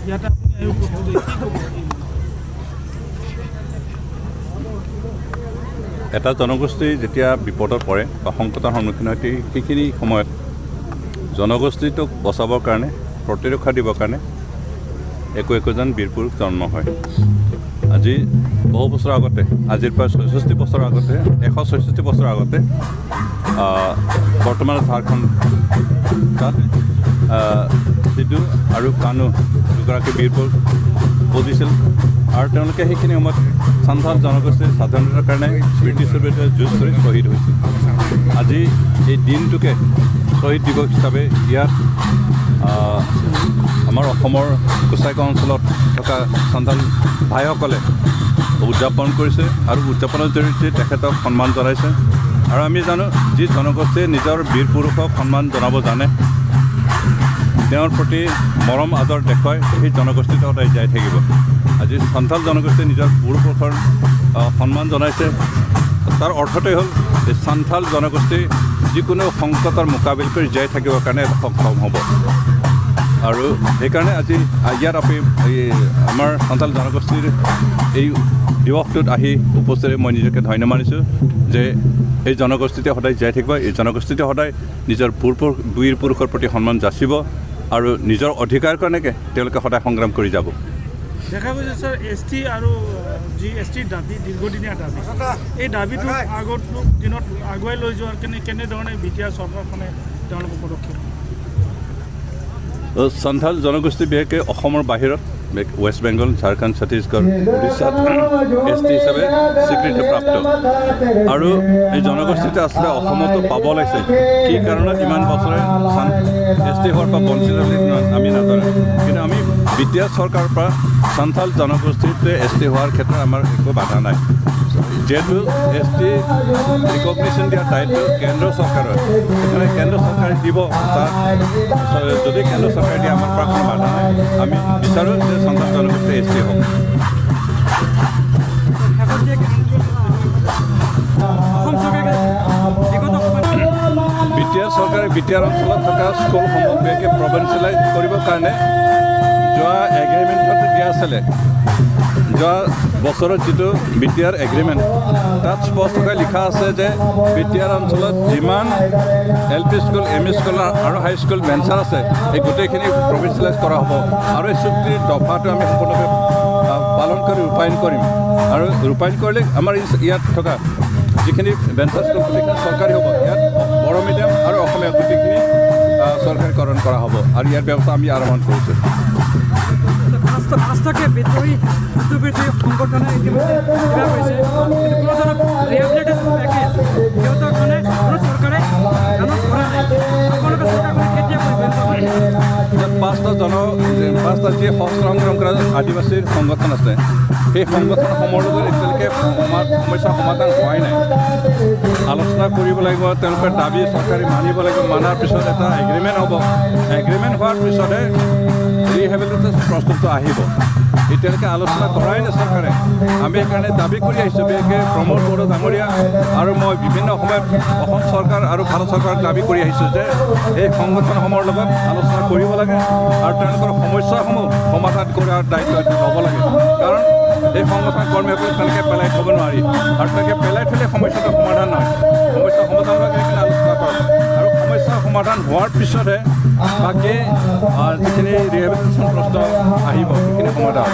ইয়াতে আপুনি আহি উপস্থিত হৈ কি ক'ব? এটা জনগোষ্ঠী যেতিয়া বিপদত পৰে বা সংকটৰ সন্মুখীন হয় সেইখিনি সময়ত জনগোষ্ঠীটোক বচাবৰ কাৰণে প্ৰতিৰক্ষা দিবৰ কাৰণে একোজন বীৰ পুৰুষ জন্ম হয়। আজি বহু বছৰ আগতে, আজিৰ প্ৰায় ৬৬ বছৰ আগতে, ১৬৬ বছৰ আগতে বৰ্তমান ঝাৰখণ্ড তাত সিদ্ধু আৰু কানু দুগৰাকী বীৰ পুৰুষ বজিছিল আৰু তেওঁলোকে সেইখিনি সময়ত সান্থাল জনগোষ্ঠীৰ স্বাধীনতাৰ কাৰণে ব্ৰিটিছৰ বিৰুদ্ধে যুঁজ কৰি শ্বহীদ হৈছিল। আজি এই দিনটোকে শ্বহীদ দিৱস হিচাপে ইয়াত আমাৰ অসমৰ কোচাইগাঁও অঞ্চলত থকা সান্থাল ভাইসকলে উদযাপন কৰিছে আৰু উদযাপনৰ জৰিয়তে তেখেতক সন্মান জনাইছে। আৰু আমি জানো যি জনগোষ্ঠীয়ে নিজৰ বীৰ পুৰুষক সন্মান জনাব জানে, তেওঁৰ প্ৰতি মৰম আদৰ দেখুৱাই সেই জনগোষ্ঠীটো সদায় জীয়াই থাকিব। আজি সান্থাল জনগোষ্ঠীয়ে নিজৰ পূৰ্বপুৰুষৰ সন্মান জনাইছে। তাৰ অৰ্থটোৱে হ'ল যে সান্থাল জনগোষ্ঠী যিকোনো সংকটৰ মোকাবিলা কৰি জীয়াই থাকিবৰ কাৰণে সক্ষম হ'ব। আৰু সেইকাৰণে আজি ইয়াত আমাৰ সান্থাল জনগোষ্ঠীৰ এই দিৱসটোত আহি উপস্থিত মই নিজকে ধন্য মানিছোঁ যে এই জনগোষ্ঠীতে সদায় জীয়াই থাকিব, এই জনগোষ্ঠীতে সদায় নিজৰ বীৰ পুৰুষৰ প্ৰতি সন্মান যাচিব আৰু নিজৰ অধিকাৰ কাৰণেকে তেওঁলোকে সদায় সংগ্ৰাম কৰি যাব। দেখা গৈছে স্যাৰ ST আৰু GST দাবী দীৰ্ঘদিনীয়া দাবী, এই দাবীটো আগত দিনত আগুৱাই লৈ যোৱাৰ কেনেধৰণে BTR চৰকাৰখনে তেওঁলোকৰ পদক্ষেপ? সান্থাল জনগোষ্ঠী বিশেষকৈ অসমৰ বাহিৰত ৱেষ্ট বেংগল, ঝাৰখণ্ড, ছত্তীশগড়, উৰিষ্যাত ST হিচাপে স্বীকৃতি প্ৰাপ্ত আৰু এই জনগোষ্ঠীটো আচলতে অসমতো পাব লাগিছিল। কি কাৰণত ইমান বছৰে ST হোৱাৰ পৰা বঞ্চিত আমি নাজানো, কিন্তু আমি BTR চৰকাৰৰ পৰা সান্থাল জনগোষ্ঠীটোৱে ST হোৱাৰ ক্ষেত্ৰত আমাৰ একো বাধা নাই। যিহেতু ST ৰিকগনিশ্যন দিয়াৰ দায়িত্ব কেন্দ্ৰ চৰকাৰৰ, সেইকাৰণে কেন্দ্ৰ চৰকাৰে দিব। যদি কেন্দ্ৰ চৰকাৰে দিয়ে আমাৰ পৰা কোনো বাধা নাই। আমি বিচাৰোঁ যে সান্থাল জনগোষ্ঠী ST হওক। BTR চৰকাৰে BTR অঞ্চলত থকা স্কুলসমূহ বিশেষকৈ প্ৰভিঞ্চিয়েলাইজ কৰিবৰ কাৰণে যোৱা এগ্ৰিমেণ্টত দিয়া আছিলে। যোৱা বছৰত যিটো BTR এগ্ৰিমেণ্ট তাত স্পষ্টকৈ লিখা আছে যে BTR অঞ্চলত যিমান LP স্কুল, ME স্কুল আৰু হাইস্কুল ভেঞ্চাৰ আছে এই গোটেইখিনি প্ৰভিঞ্চিয়েলাইজ কৰা হ'ব আৰু এই চুক্তিৰ দফাটো আমি সম্পূৰ্ণভাৱে পালন কৰি ৰূপায়ণ কৰিম। আৰু ৰূপায়ণ কৰিলে আমাৰ ইয়াত থকা যিখিনি ভেঞ্চাৰ স্কুল গোটেইখিনি চৰকাৰী হ'ব। ইয়াত বড়ো মিডিয়াম আৰু অসমীয়া গোটেইখিনি চৰকাৰীকৰণ কৰা হ'ব আৰু ইয়াৰ ব্যৱস্থা আমি আৰম্ভ কৰিছোঁ। ৰাষ্ট্ৰকে বিদ্ৰোহী সংগঠনে ইতিমধ্যে কিবা কৰিছে, কিন্তু কোনো ধৰণৰ ৰিহেবিলিটেশ্যন পেকেজ সিহঁতৰখনে কোনো চৰকাৰে এনাউন্স কৰা নাই। আপোনালোকে চৰকাৰখনে কেতিয়া কৰিব? পাঁচটা যি সংগ্ৰাম কৰা আদিবাসীৰ সংগঠন আছে, সেই সংগঠনসমূহৰ লগত এতিয়ালৈকে সমস্যা সমাধান হোৱাই নাই। আলোচনা কৰিব লাগিব, তেওঁলোকৰ দাবী চৰকাৰে মানিব লাগিব। মানাৰ পিছত এটা এগ্ৰিমেণ্ট হ'ব, এগ্ৰিমেণ্ট হোৱাৰ পিছতহে ৰিহেবিলিটেশ্যন প্ৰস্তুত আহিব। এতিয়ালৈকে আলোচনা কৰাই নাই চৰকাৰে। আমি সেইকাৰণে দাবী কৰি আহিছোঁ, বিশেষকৈ প্ৰমোদ বড়ো ডাঙৰীয়া আৰু মই বিভিন্ন সময়ত অসম চৰকাৰ আৰু ভাৰত চৰকাৰক দাবী কৰি আহিছোঁ যে এই সংগঠনসমূহৰ লগত আলোচনা কৰিব লাগে আৰু তেওঁলোকৰ সমস্যাসমূহ সমাধান কৰাৰ দায়িত্ব ল'ব লাগে। কাৰণ এই সংগঠন কৰ্মীসকলক তেনেকৈ পেলাই থ'ব নোৱাৰি আৰু তেনেকৈ পেলাই থ'লে সমস্যাটো সমাধান নহয়। সমস্যা সমাধান হোৱাকৈ সেইখিনি আলোচনা কৰক আৰু সমস্যা সমাধান হোৱাৰ পিছতহে বাকী যিখিনি ৰিহেবিলিটেশ্যন প্ৰশ্ন আহিব সেইখিনি সমাধান